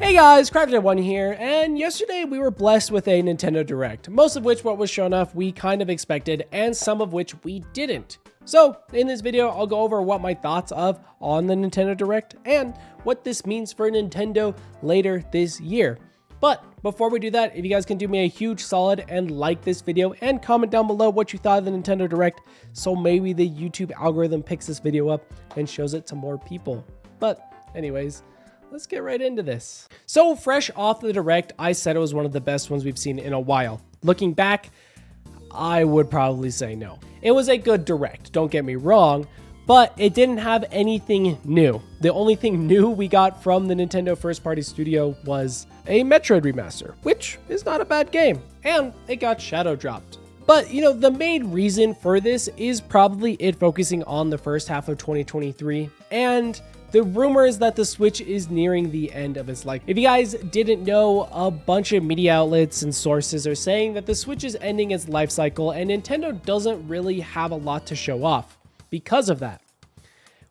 Hey guys, Crafty1 here, and yesterday we were blessed with a Nintendo Direct, most of which what was shown off we kind of expected, and some of which we didn't. So, in this video, I'll go over what my thoughts of on the Nintendo Direct, and what this means for Nintendo later this year. But before we do that, if you guys can do me a huge solid and like this video, and comment down below what you thought of the Nintendo Direct, so maybe the YouTube algorithm picks this video up and shows it to more people. But anyways, let's get right into this. So fresh off the Direct, I said it was one of the best ones we've seen in a while. Looking back, I would probably say no. It was a good Direct, don't get me wrong, but it didn't have anything new. The only thing new we got from the Nintendo first party studio was a Metroid remaster, which is not a bad game, and it got shadow dropped. But, you know, the main reason for this is probably it focusing on the first half of 2023, and the rumor is that the Switch is nearing the end of its life. If you guys didn't know, a bunch of media outlets and sources are saying that the Switch is ending its life cycle and Nintendo doesn't really have a lot to show off because of that.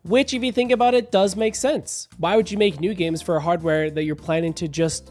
Which, if you think about it, does make sense. Why would you make new games for hardware that you're planning to just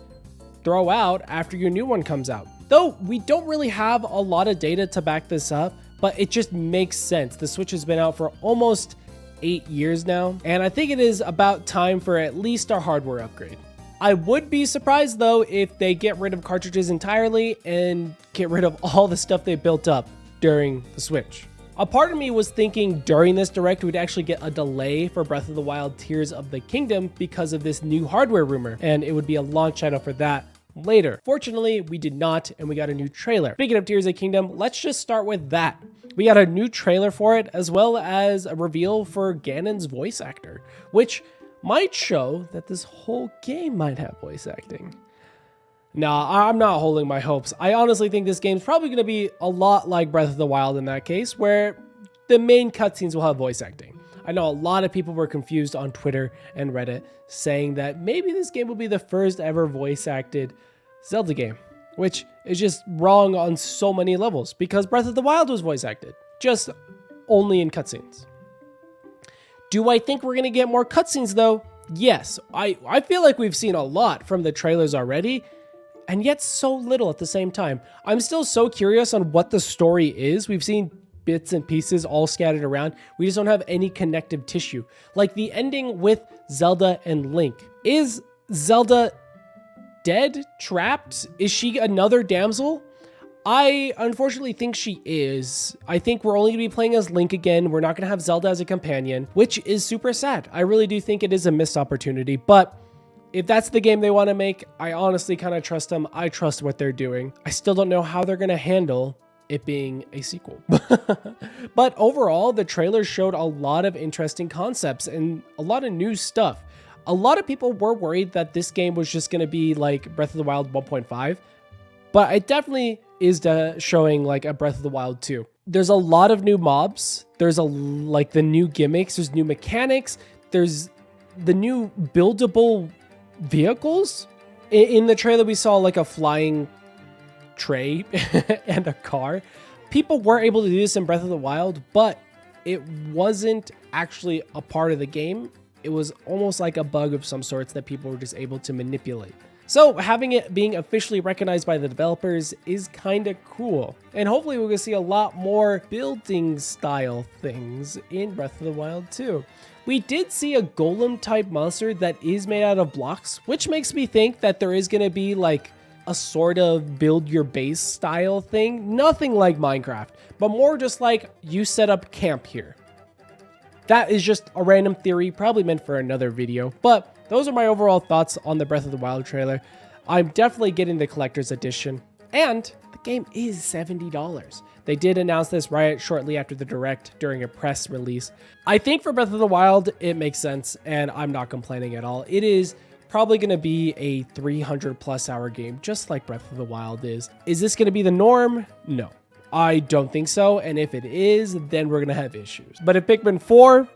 throw out after your new one comes out? Though we don't really have a lot of data to back this up, but it just makes sense. The Switch has been out for almost 8 years now, and I think it is about time for at least a hardware upgrade. I would be surprised though if they get rid of cartridges entirely and get rid of all the stuff they built up during the Switch. A part of me was thinking during this Direct we'd actually get a delay for Breath of the Wild Tears of the Kingdom because of this new hardware rumor, and it would be a launch title for that later. Fortunately, we did not, and we got a new trailer. Speaking of Tears of the Kingdom, let's just start with that. We got a new trailer for it, as well as a reveal for Ganon's voice actor, which might show that this whole game might have voice acting. Nah, I'm not holding my hopes. I honestly think this game's probably going to be a lot like Breath of the Wild in that case, where the main cutscenes will have voice acting. I know a lot of people were confused on Twitter and Reddit, saying that maybe this game will be the first ever voice-acted Zelda game, which is just wrong on so many levels, because Breath of the Wild was voice-acted, just only in cutscenes. Do I think we're going to get more cutscenes, though? Yes. I feel like we've seen a lot from the trailers already, and yet so little at the same time. I'm still so curious on what the story is. We've seen bits and pieces all scattered around. We just don't have any connective tissue. Like the ending with Zelda and Link. Is Zelda dead? Trapped? Is she another damsel? I unfortunately think she is. I think we're only going to be playing as Link again. We're not going to have Zelda as a companion, which is super sad. I really do think it is a missed opportunity, but if that's the game they want to make, I honestly kind of trust them. I trust what they're doing. I still don't know how they're going to handle it being a sequel. But overall, the trailer showed a lot of interesting concepts and a lot of new stuff. A lot of people were worried that this game was just going to be like Breath of the Wild 1.5, but it definitely is showing like a Breath of the Wild 2. There's a lot of new mobs. There's the new gimmicks. There's new mechanics. There's the new buildable vehicles. In the trailer, we saw like a flying tray and a car. People were able to do this in Breath of the Wild, but it wasn't actually a part of the game. It was almost like a bug of some sorts that people were just able to manipulate. So having it being officially recognized by the developers is kind of cool. And hopefully we're going to see a lot more building style things in Breath of the Wild 2. We did see a golem type monster that is made out of blocks, which makes me think that there is going to be like a sort of build your base style thing. Nothing like Minecraft, but more just like you set up camp here. That is just a random theory, probably meant for another video, but those are my overall thoughts on the Breath of the Wild trailer. I'm definitely getting the collector's edition, and the game is $70. They did announce this right shortly after the Direct during a press release. I think for Breath of the Wild, it makes sense, and I'm not complaining at all. It is probably going to be a 300+ hour game, just like Breath of the Wild is. Is this going to be the norm? No, I don't think so. And if it is, then we're going to have issues. But if Pikmin 4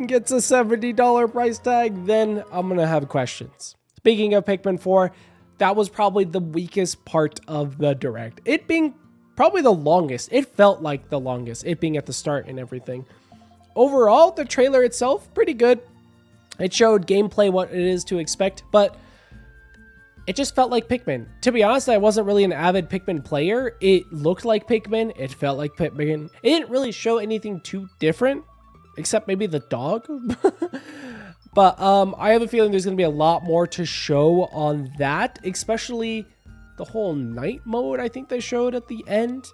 gets a $70 price tag, then I'm going to have questions. Speaking of Pikmin 4, that was probably the weakest part of the Direct. It being probably the longest. It felt like the longest, it being at the start and everything. Overall, the trailer itself, pretty good. It showed gameplay, what it is to expect, but it just felt like Pikmin. To be honest, I wasn't really an avid Pikmin player. It looked like Pikmin. It felt like Pikmin. It didn't really show anything too different, except maybe the dog. But I have a feeling there's going to be a lot more to show on that, especially the whole night mode I think they showed at the end.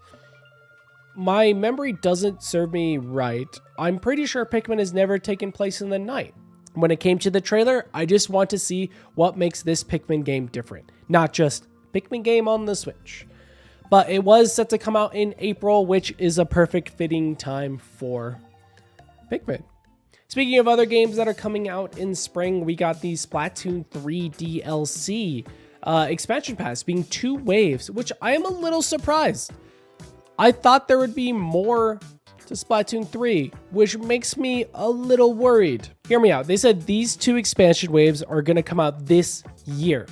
My memory doesn't serve me right. I'm pretty sure Pikmin has never taken place in the night. When it came to the trailer, I just want to see what makes this Pikmin game different, not just Pikmin game on the Switch. But it was set to come out in April, which is a perfect fitting time for Pikmin. Speaking of other games that are coming out in spring, we got the Splatoon 3 DLC expansion pass being 2 waves, which I am a little surprised. I thought there would be more to Splatoon 3, which makes me a little worried. Hear me out. They said these 2 expansion waves are going to come out this year.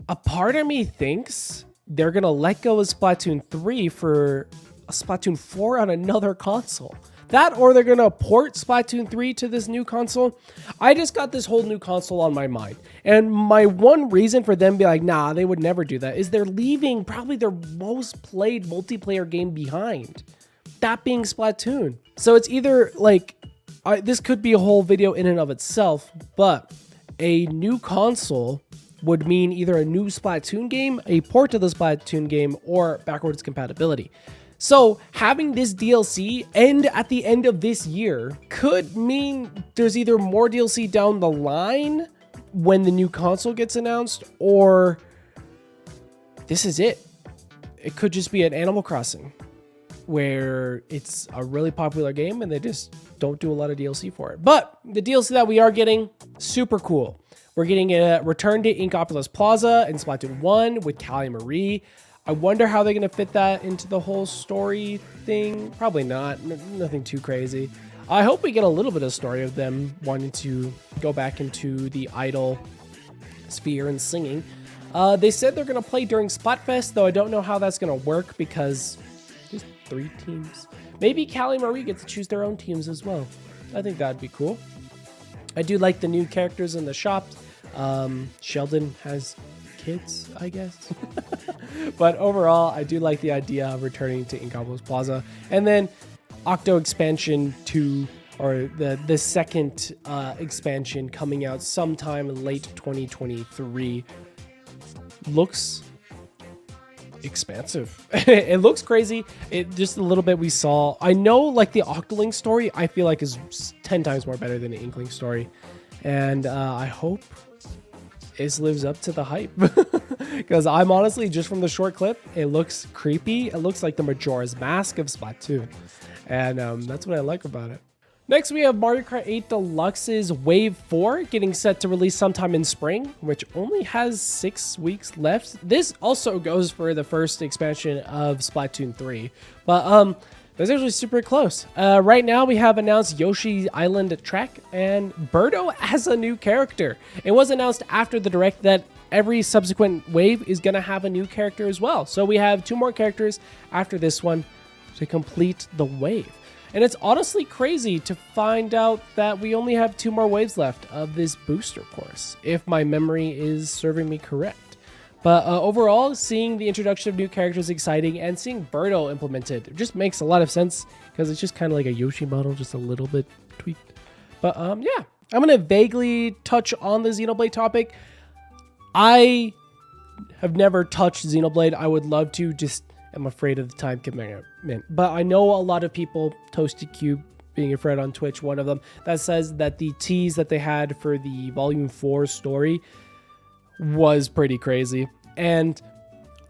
A part of me thinks they're going to let go of Splatoon 3 for a Splatoon 4 on another console. That, or they're going to port Splatoon 3 to this new console. I just got this whole new console on my mind. And my one reason for them being like, nah, they would never do that, is they're leaving probably their most played multiplayer game behind. That being Splatoon. So it's either like, this could be a whole video in and of itself, but a new console would mean either a new Splatoon game, a port to the Splatoon game, or backwards compatibility. So having this DLC end at the end of this year could mean there's either more DLC down the line when the new console gets announced, or this is it. It could just be an Animal Crossing where it's a really popular game and they just don't do a lot of DLC for it. But the DLC that we are getting, super cool. We're getting a return to Inkopolis Plaza in Splatoon 1 with Callie Marie. I wonder how they're going to fit that into the whole story thing. Probably not. Nothing too crazy. I hope we get a little bit of story of them wanting to go back into the idol sphere and singing. They said they're going to play during Splatfest, though I don't know how that's going to work because there's 3 teams. Maybe Callie Marie gets to choose their own teams as well. I think that'd be cool. I do like the new characters in the shop. Sheldon has kids, I guess. But overall, I do like the idea of returning to Inkopolis Plaza. And then Octo Expansion 2, or the second expansion coming out sometime late 2023. Looks expansive. It looks crazy. It just a little bit we saw. I know like the Octoling story, I feel like is 10 times more better than the Inkling story. And I hope it lives up to the hype. Because I'm honestly, just from the short clip, it looks creepy. It looks like the Majora's Mask of Splatoon. And that's what I like about it. Next, we have Mario Kart 8 Deluxe's Wave 4 getting set to release sometime in spring, which only has 6 weeks left. This also goes for the first expansion of Splatoon 3. But that's actually super close. Right now, we have announced Yoshi Island Trek and Birdo as a new character. It was announced after the Direct that every subsequent wave is going to have a new character as well. So we have 2 more characters after this one to complete the wave. And it's honestly crazy to find out that we only have 2 more waves left of this booster course, if my memory is serving me correct. But overall, seeing the introduction of new characters is exciting, and seeing Birdo implemented just makes a lot of sense because it's just kind of like a Yoshi model, just a little bit tweaked. But yeah, I'm going to vaguely touch on the Xenoblade topic. I have never touched Xenoblade. I would love to, just I'm afraid of the time commitment. But I know a lot of people, Toasted Cube being a friend on Twitch, one of them, that says that the tease that they had for the Volume 4 story was pretty crazy. And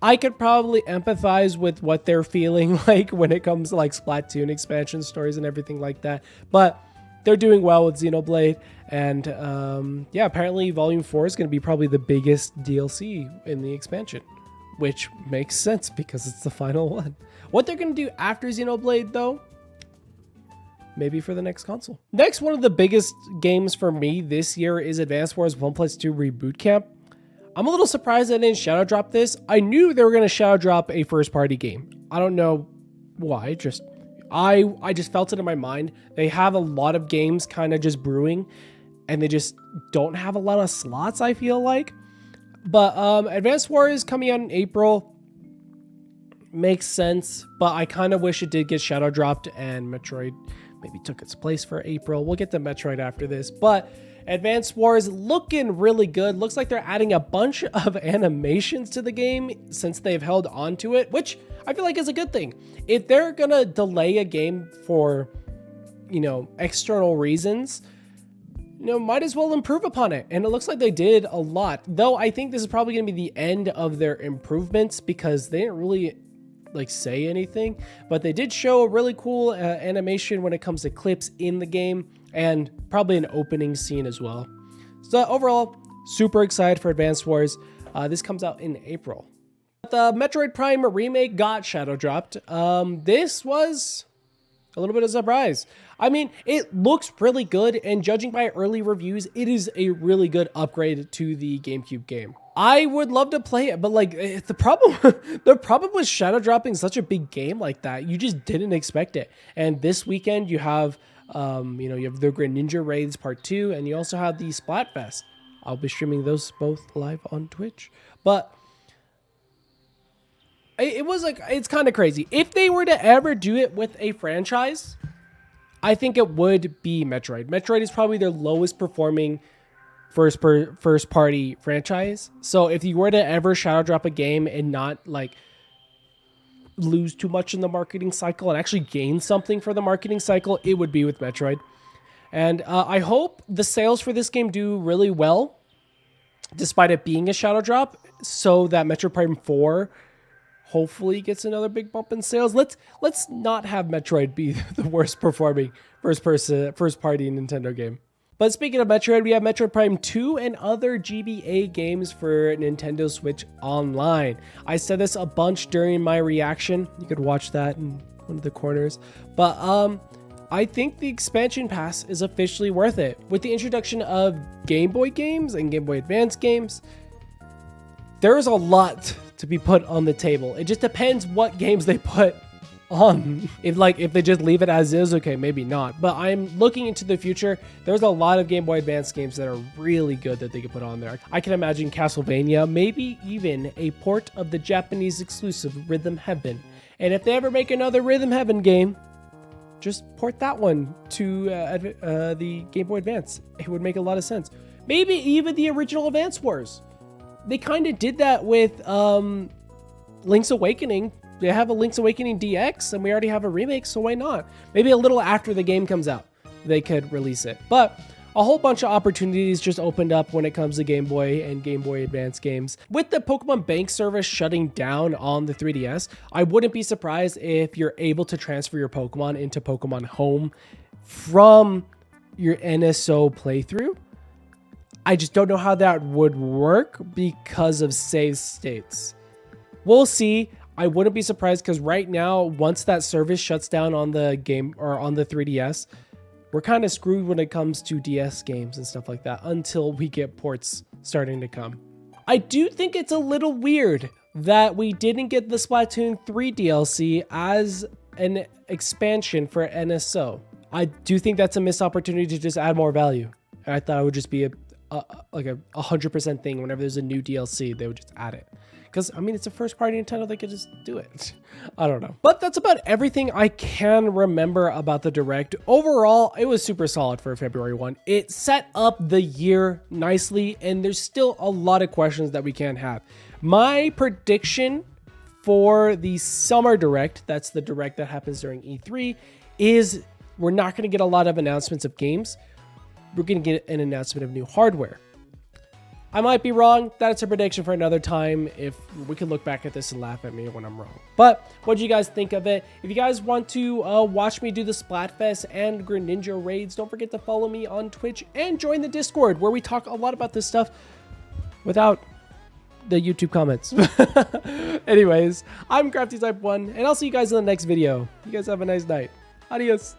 I could probably empathize with what they're feeling like when it comes to like Splatoon expansion stories and everything like that. But they're doing well with Xenoblade. And yeah, apparently Volume 4 is going to be probably the biggest DLC in the expansion, which makes sense because it's the final one. What they're going to do after Xenoblade, though, maybe for the next console. Next, one of the biggest games for me this year is Advance Wars 1+2 Reboot Camp. I'm a little surprised they didn't shadow drop this. I knew they were going to shadow drop a first-party game. I don't know why. I just felt it in my mind. They have a lot of games kind of just brewing, and they just don't have a lot of slots, I feel like. But Advance Wars coming out in April makes sense, but I kind of wish it did get shadow dropped and Metroid maybe took its place for April. We'll get to Metroid after this, but Advance Wars looking really good. Looks like they're adding a bunch of animations to the game since they've held on to it, which I feel like is a good thing. If they're gonna delay a game for, you know, external reasons, you know, might as well improve upon it. And it looks like they did a lot, though I think this is probably gonna be the end of their improvements because they didn't really like say anything, but they did show a really cool animation when it comes to clips in the game and probably an opening scene as well. So overall, super excited for Advance Wars. This comes out in April. The Metroid Prime remake got shadow dropped. This was a little bit of a surprise. I mean, it looks really good, and judging by early reviews, it is a really good upgrade to the GameCube game. I would love to play it, but like the problem with shadow dropping such a big game like that, you just didn't expect it. And this weekend you have, you know, you have the Greninja Raids Part 2, and you also have the Splatfest. I'll be streaming those both live on Twitch. But it was like, it's kind of crazy. If they were to ever do it with a franchise, I think it would be Metroid. Metroid is probably their lowest performing first party franchise. So if you were to ever shadow drop a game and not like lose too much in the marketing cycle and actually gain something for the marketing cycle, it would be with Metroid. And I hope the sales for this game do really well, despite it being a shadow drop, so that Metroid Prime 4 hopefully gets another big bump in sales. Let's not have Metroid be the worst performing first party Nintendo game. But speaking of Metroid, we have Metroid Prime 2 and other GBA games for Nintendo Switch Online. I said this a bunch during my reaction. You could watch that in one of the corners. But I think the expansion pass is officially worth it. With the introduction of Game Boy games and Game Boy Advance games, there's a lot to be put on the table. It just depends what games they put on. If they just leave it as is, okay, maybe not. But I'm looking into the future. There's a lot of Game Boy Advance games that are really good that they could put on there. I can imagine Castlevania, maybe even a port of the Japanese exclusive Rhythm Heaven. And if they ever make another Rhythm Heaven game, just port that one to the Game Boy Advance. It would make a lot of sense. Maybe even the original Advance Wars. They kind of did that with Link's Awakening. They have a Link's Awakening DX, and we already have a remake, so why not? Maybe a little after the game comes out, they could release it. But a whole bunch of opportunities just opened up when it comes to Game Boy and Game Boy Advance games. With the Pokemon Bank service shutting down on the 3DS, I wouldn't be surprised if you're able to transfer your Pokemon into Pokemon Home from your NSO playthrough. I just don't know how that would work because of save states. We'll see. I wouldn't be surprised because right now, once that service shuts down on the game or on the 3DS, we're kind of screwed when it comes to DS games and stuff like that until we get ports starting to come. I do think it's a little weird that we didn't get the Splatoon 3 DLC as an expansion for NSO. I do think that's a missed opportunity to just add more value. I thought it would just be like a 100% thing. Whenever there's a new DLC, they would just add it. Because, I mean, it's a first-party Nintendo, they could just do it. I don't know. But that's about everything I can remember about the Direct. Overall, it was super solid for February 1. It set up the year nicely, and there's still a lot of questions that we can't have. My prediction for the Summer Direct, that's the Direct that happens during E3, is we're not going to get a lot of announcements of games. We're going to get an announcement of new hardware. I might be wrong. That's a prediction for another time. If we can look back at this and laugh at me when I'm wrong. But what do you guys think of it? If you guys want to watch me do the Splatfest and Greninja raids, don't forget to follow me on Twitch and join the Discord where we talk a lot about this stuff without the YouTube comments. Anyways, I'm Crafty Type 1 and I'll see you guys in the next video. You guys have a nice night. Adios.